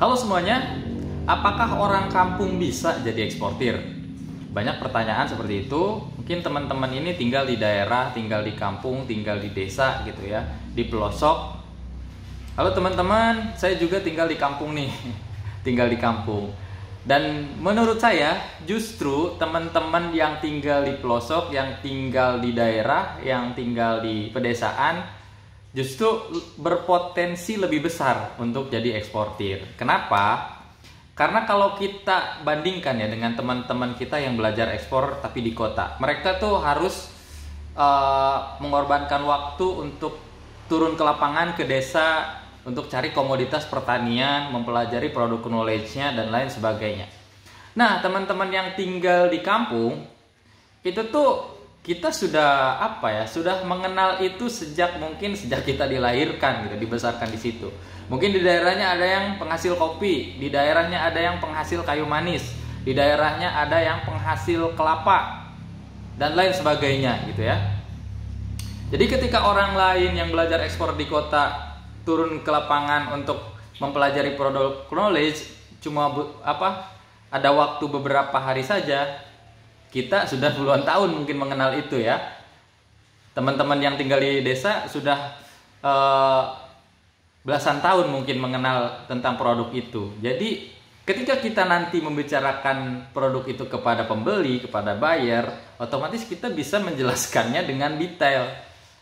Halo semuanya, apakah orang kampung bisa jadi eksportir? Banyak pertanyaan seperti itu. Mungkin teman-teman ini tinggal di daerah, tinggal di kampung, tinggal di desa gitu ya, di pelosok. Halo teman-teman, saya juga tinggal di kampung nih, tinggal di kampung. Dan menurut saya justru teman-teman yang tinggal di pelosok, yang tinggal di daerah, yang tinggal di pedesaan justru berpotensi lebih besar untuk jadi eksportir. Kenapa? Karena kalau kita bandingkan ya dengan teman-teman kita yang belajar ekspor tapi di kota, mereka tuh harus mengorbankan waktu untuk turun ke lapangan, ke desa, untuk cari komoditas pertanian, mempelajari produk knowledge-nya dan lain sebagainya. Nah, teman-teman yang tinggal di kampung itu tuh kita sudah sudah mengenal itu sejak kita dilahirkan gitu, dibesarkan di situ. Mungkin di daerahnya ada yang penghasil kopi, di daerahnya ada yang penghasil kayu manis, di daerahnya ada yang penghasil kelapa dan lain sebagainya gitu ya. Jadi ketika orang lain yang belajar ekspor di kota turun ke lapangan untuk mempelajari produk knowledge cuma ada waktu beberapa hari saja, kita sudah puluhan tahun mungkin mengenal itu ya. Teman-teman yang tinggal di desa sudah belasan tahun mungkin mengenal tentang produk itu. Jadi ketika kita nanti membicarakan produk itu kepada pembeli, kepada buyer, otomatis kita bisa menjelaskannya dengan detail.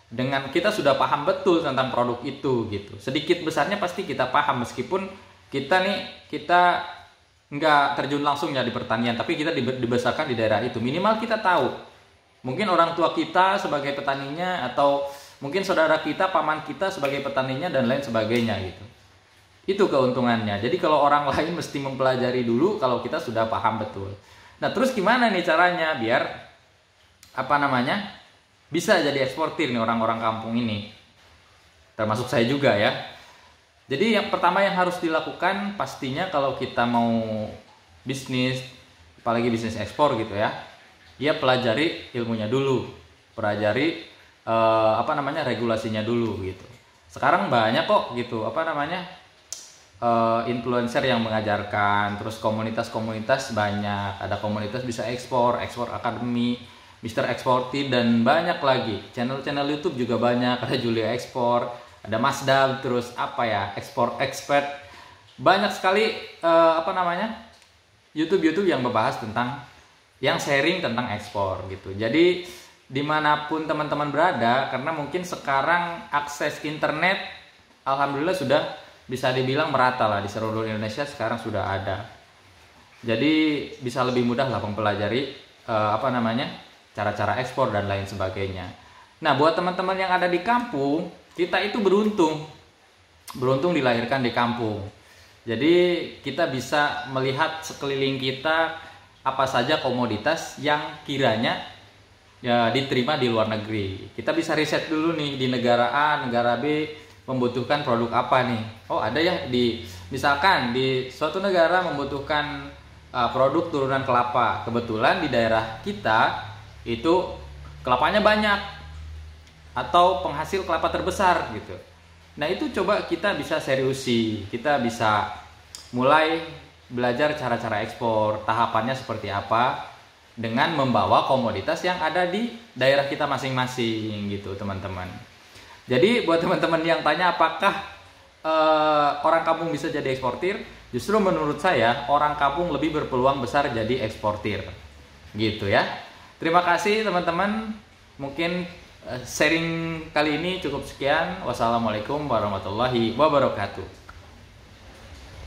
Dengan kita sudah paham betul tentang produk itu gitu. Sedikit besarnya pasti kita paham, meskipun kita nggak terjun langsung ya di pertanian, tapi kita dibesarkan di daerah itu. Minimal kita tahu. Mungkin orang tua kita sebagai petaninya, atau mungkin saudara kita, paman kita sebagai petaninya dan lain sebagainya gitu. Itu keuntungannya. Jadi kalau orang lain mesti mempelajari dulu kalau kita sudah paham betul. Nah, terus gimana nih caranya biar bisa jadi eksportir nih orang-orang kampung ini? Termasuk saya juga ya. Jadi yang pertama yang harus dilakukan pastinya kalau kita mau bisnis, apalagi bisnis ekspor gitu ya, pelajari ilmunya dulu, pelajari regulasinya dulu gitu. Sekarang banyak kok gitu influencer yang mengajarkan, terus komunitas-komunitas banyak, ada komunitas bisa ekspor akademi, Mister Eksportir dan banyak lagi. Channel-channel YouTube juga banyak, ada Julia Ekspor, ada Mas Dal, terus ekspor expert. Banyak sekali YouTube yang membahas tentang, yang sharing tentang ekspor gitu. Jadi dimanapun teman-teman berada, karena mungkin sekarang akses internet alhamdulillah sudah bisa dibilang merata lah di seluruh Indonesia, sekarang sudah ada. Jadi bisa lebih mudah lah mempelajari cara-cara ekspor dan lain sebagainya. Nah, buat teman-teman yang ada di kampung, kita itu beruntung dilahirkan di kampung. Jadi kita bisa melihat sekeliling kita apa saja komoditas yang kiranya ya diterima di luar negeri. Kita bisa riset dulu nih, di negara A, negara B membutuhkan produk apa nih. Oh, ada ya misalkan di suatu negara membutuhkan produk turunan kelapa. Kebetulan di daerah kita itu kelapanya banyak, atau penghasil kelapa terbesar gitu. Nah, itu coba kita bisa seriusi, kita bisa mulai belajar cara-cara ekspor, tahapannya seperti apa, dengan membawa komoditas yang ada di daerah kita masing-masing gitu teman-teman. Jadi buat teman-teman yang tanya apakah orang kampung bisa jadi eksportir, justru menurut saya orang kampung lebih berpeluang besar jadi eksportir gitu ya. Terima kasih teman-teman. Mungkin sharing kali ini cukup sekian. Wassalamualaikum warahmatullahi wabarakatuh.